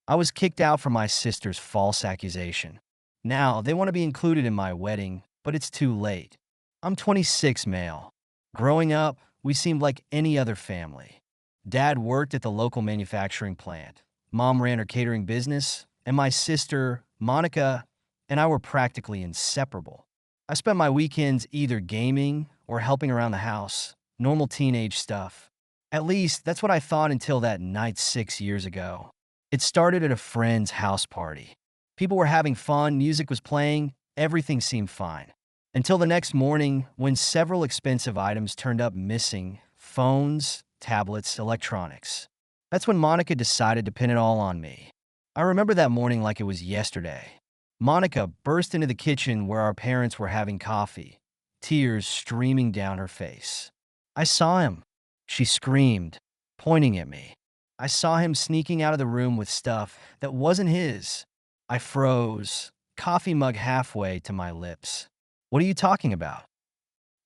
I was kicked out for my sister's false accusation. Now, they want to be included in my wedding, but it's too late. I'm 26 male. Growing up, we seemed like any other family. Dad worked at the local manufacturing plant. Mom ran her catering business, and my sister, Monica, and I were practically inseparable. I spent my weekends either gaming or helping around the house, normal teenage stuff. At least, that's what I thought until that night 6 years ago. It started at a friend's house party. People were having fun, music was playing, everything seemed fine. Until the next morning, when several expensive items turned up missing: phones, tablets, electronics. That's when Monica decided to pin it all on me. I remember that morning like it was yesterday. Monica burst into the kitchen where our parents were having coffee, tears streaming down her face. "I saw him," she screamed, pointing at me. "I saw him sneaking out of the room with stuff that wasn't his." I froze, coffee mug halfway to my lips. "What are you talking about?"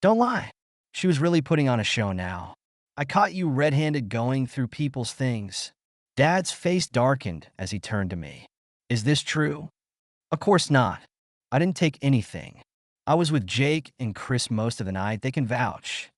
"Don't lie." She was really putting on a show now. "I caught you red-handed going through people's things." Dad's face darkened as he turned to me. "Is this true?" "Of course not. I didn't take anything. I was with Jake and Chris most of the night. They can vouch."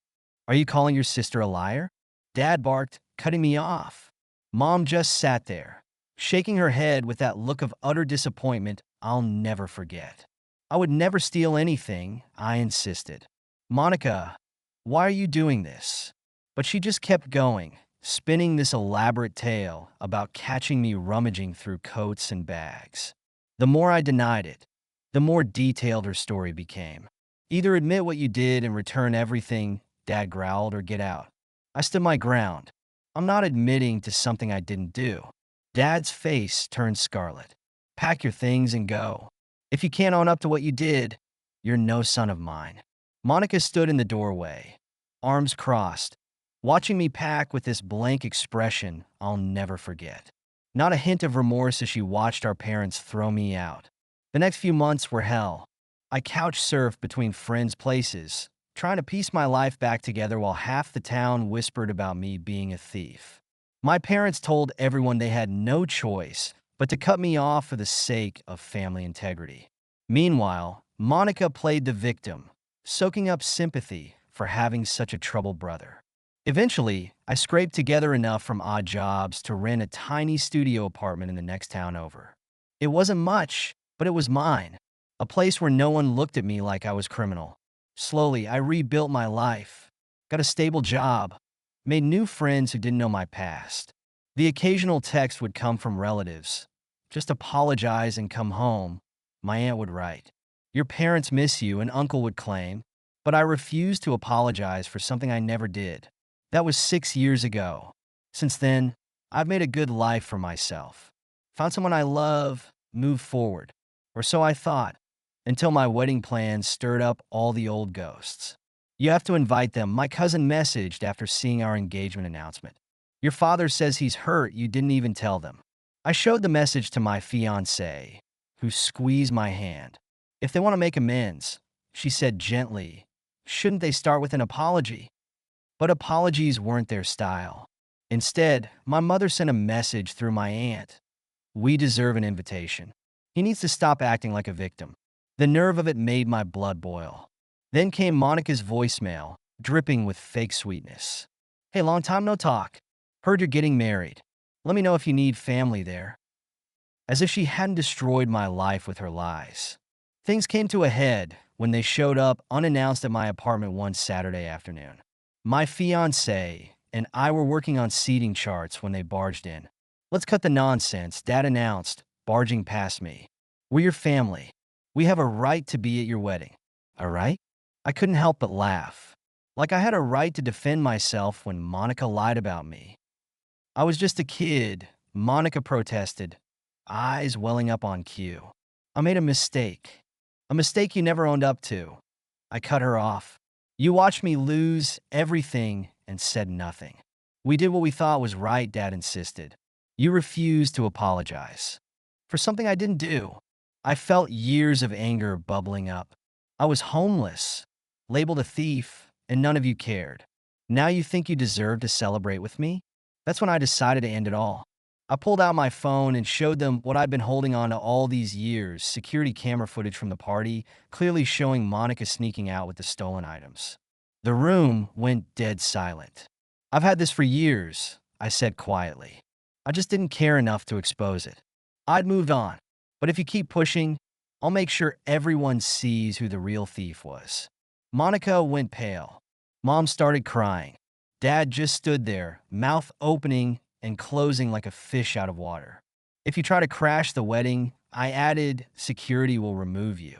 "Are you calling your sister a liar?" Dad barked, cutting me off. Mom just sat there, shaking her head with that look of utter disappointment I'll never forget. "I would never steal anything," I insisted. "Monica, why are you doing this?" But she just kept going, spinning this elaborate tale about catching me rummaging through coats and bags. The more I denied it, the more detailed her story became. "Either admit what you did and return everything," Dad growled, "or get out." I stood my ground. "I'm not admitting to something I didn't do." Dad's face turned scarlet. "Pack your things and go. If you can't own up to what you did, you're no son of mine." Monica stood in the doorway, arms crossed, watching me pack with this blank expression I'll never forget. Not a hint of remorse as she watched our parents throw me out. The next few months were hell. I couch surfed between friends' places, trying to piece my life back together while half the town whispered about me being a thief. My parents told everyone they had no choice but to cut me off for the sake of family integrity. Meanwhile, Monica played the victim, soaking up sympathy for having such a troubled brother. Eventually, I scraped together enough from odd jobs to rent a tiny studio apartment in the next town over. It wasn't much, but it was mine, a place where no one looked at me like I was criminal. Slowly, I rebuilt my life, got a stable job, made new friends who didn't know my past. The occasional text would come from relatives. "Just apologize and come home," my aunt would write. "Your parents miss you," an uncle would claim, but I refused to apologize for something I never did. That was 6 years ago. Since then, I've made a good life for myself. Found someone I love, moved forward. Or so I thought, until my wedding plans stirred up all the old ghosts. "You have to invite them," my cousin messaged after seeing our engagement announcement. "Your father says he's hurt you didn't even tell them." I showed the message to my fiancée, who squeezed my hand. "If they want to make amends," she said gently, "shouldn't they start with an apology?" But apologies weren't their style. Instead, my mother sent a message through my aunt. "We deserve an invitation. He needs to stop acting like a victim." The nerve of it made my blood boil. Then came Monica's voicemail, dripping with fake sweetness. "Hey, long time no talk. Heard you're getting married. Let me know if you need family there." As if she hadn't destroyed my life with her lies. Things came to a head when they showed up unannounced at my apartment one Saturday afternoon. My fiancé and I were working on seating charts when they barged in. "Let's cut the nonsense," Dad announced, barging past me. "We're your family. We have a right to be at your wedding." "A right?" I couldn't help but laugh. Like I had a right to defend myself when Monica lied about me. "I was just a kid," Monica protested, eyes welling up on cue. "I made a mistake. A mistake you never owned up to." I cut her off. "You watched me lose everything and said nothing." "We did what we thought was right," Dad insisted. "You refused to apologize." "For something I didn't do." I felt years of anger bubbling up. I was homeless, labeled a thief, and none of you cared. Now you think you deserve to celebrate with me? That's when I decided to end it all. I pulled out my phone and showed them what I'd been holding on to all these years, security camera footage from the party, clearly showing Monica sneaking out with the stolen items. The room went dead silent. I've had this for years, I said quietly. I just didn't care enough to expose it. I'd moved on. But if you keep pushing, I'll make sure everyone sees who the real thief was. Monica went pale. Mom started crying. Dad just stood there, mouth opening and closing like a fish out of water. If you try to crash the wedding, I added, security will remove you.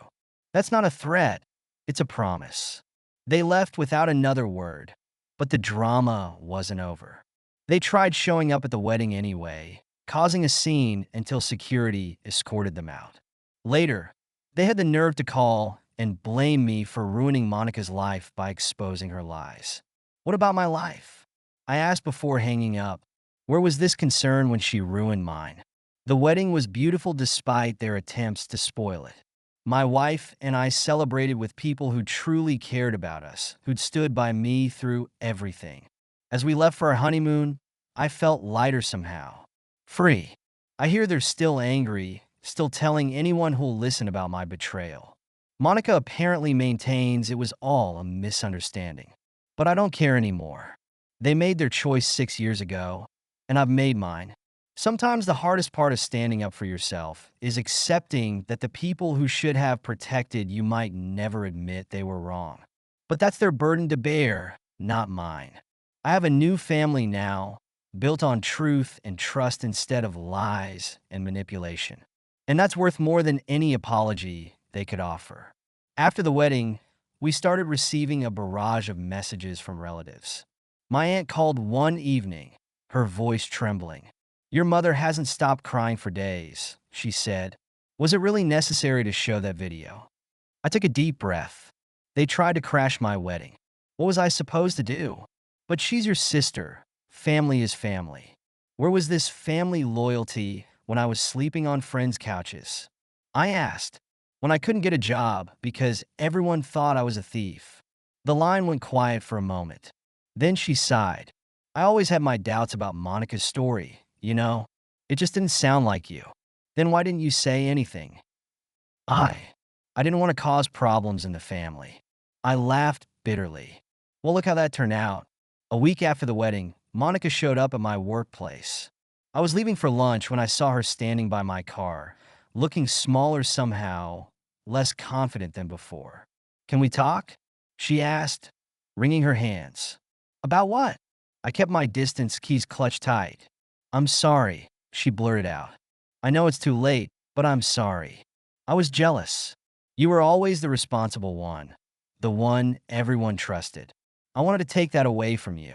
That's not a threat. It's a promise. They left without another word, but the drama wasn't over. They tried showing up at the wedding anyway, causing a scene until security escorted them out. Later, they had the nerve to call and blame me for ruining Monica's life by exposing her lies. What about my life? I asked before hanging up. Where was this concern when she ruined mine? The wedding was beautiful despite their attempts to spoil it. My wife and I celebrated with people who truly cared about us, who'd stood by me through everything. As we left for our honeymoon, I felt lighter somehow. Free. I hear they're still angry, still telling anyone who'll listen about my betrayal. Monica apparently maintains it was all a misunderstanding. But I don't care anymore. They made their choice 6 years ago, and I've made mine. Sometimes the hardest part of standing up for yourself is accepting that the people who should have protected you might never admit they were wrong. But that's their burden to bear, not mine. I have a new family now, built on truth and trust instead of lies and manipulation. And that's worth more than any apology they could offer. After the wedding, we started receiving a barrage of messages from relatives. My aunt called one evening, her voice trembling. Your mother hasn't stopped crying for days, she said. Was it really necessary to show that video? I took a deep breath. They tried to crash my wedding. What was I supposed to do? But she's your sister. Family is family. Where was this family loyalty when I was sleeping on friends' couches? I asked, when I couldn't get a job because everyone thought I was a thief. The line went quiet for a moment. Then she sighed. I always had my doubts about Monica's story, you know? It just didn't sound like you. Then why didn't you say anything? I didn't want to cause problems in the family. I laughed bitterly. Well, look how that turned out. A week after the wedding, Monica showed up at my workplace. I was leaving for lunch when I saw her standing by my car, looking smaller somehow, less confident than before. Can we talk? She asked, wringing her hands. About what? I kept my distance, keys clutched tight. I'm sorry, she blurted out. I know it's too late, but I'm sorry. I was jealous. You were always the responsible one, the one everyone trusted. I wanted to take that away from you.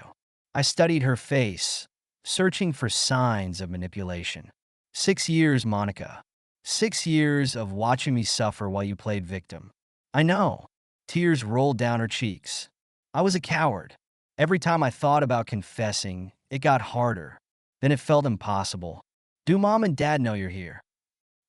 I studied her face, searching for signs of manipulation. 6 years, Monica. 6 years of watching me suffer while you played victim. I know. Tears rolled down her cheeks. I was a coward. Every time I thought about confessing, it got harder. Then it felt impossible. Do Mom and Dad know you're here?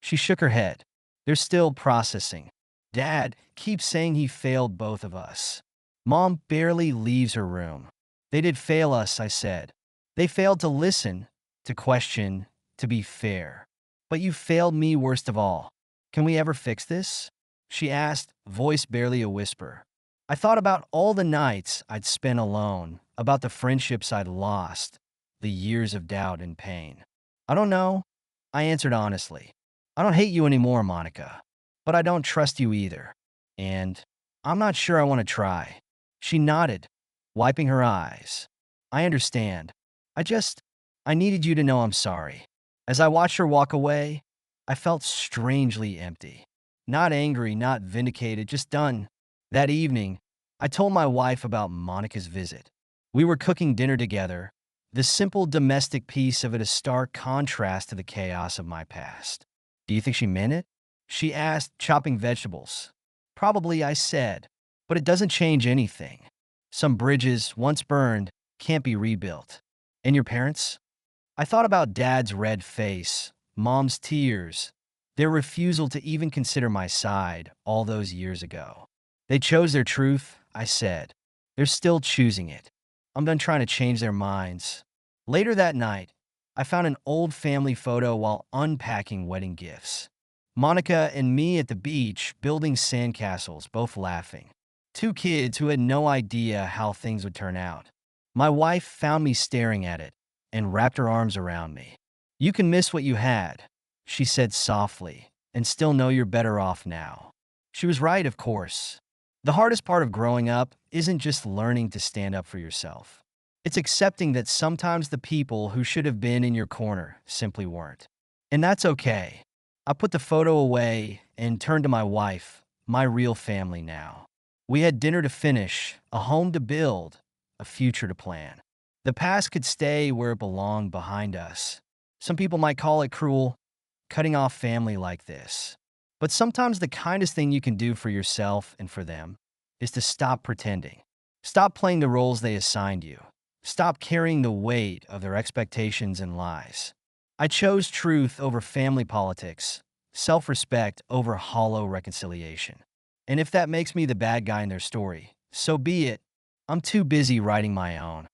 She shook her head. They're still processing. Dad keeps saying he failed both of us. Mom barely leaves her room. They did fail us, I said. They failed to listen, to question, to be fair. But you failed me worst of all. Can we ever fix this? She asked, voice barely a whisper. I thought about all the nights I'd spent alone, about the friendships I'd lost, the years of doubt and pain. I don't know, I answered honestly. I don't hate you anymore, Monica. But I don't trust you either. And I'm not sure I want to try. She nodded, wiping her eyes. I understand. I needed you to know I'm sorry. As I watched her walk away, I felt strangely empty. Not angry, not vindicated, just done. That evening, I told my wife about Monica's visit. We were cooking dinner together, the simple domestic piece of it a stark contrast to the chaos of my past. Do you think she meant it? She asked, chopping vegetables. Probably, I said, but it doesn't change anything. Some bridges, once burned, can't be rebuilt. And your parents? I thought about Dad's red face, Mom's tears, their refusal to even consider my side all those years ago. They chose their truth, I said. They're still choosing it. I'm done trying to change their minds. Later that night, I found an old family photo while unpacking wedding gifts. Monica and me at the beach building sandcastles, both laughing. Two kids who had no idea how things would turn out. My wife found me staring at it and wrapped her arms around me. "You can miss what you had," she said softly, "and still know you're better off now." She was right, of course. The hardest part of growing up isn't just learning to stand up for yourself. It's accepting that sometimes the people who should have been in your corner simply weren't. And that's okay. I put the photo away and turned to my wife, my real family now. We had dinner to finish, a home to build, a future to plan. The past could stay where it belonged behind us. Some people might call it cruel, cutting off family like this. But sometimes the kindest thing you can do for yourself and for them is to stop pretending. Stop playing the roles they assigned you. Stop carrying the weight of their expectations and lies. I chose truth over family politics, self-respect over hollow reconciliation. And if that makes me the bad guy in their story, so be it. I'm too busy writing my own.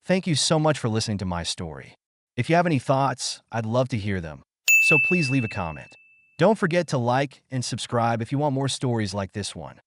Thank you so much for listening to my story. If you have any thoughts, I'd love to hear them. So please leave a comment. Don't forget to like and subscribe if you want more stories like this one.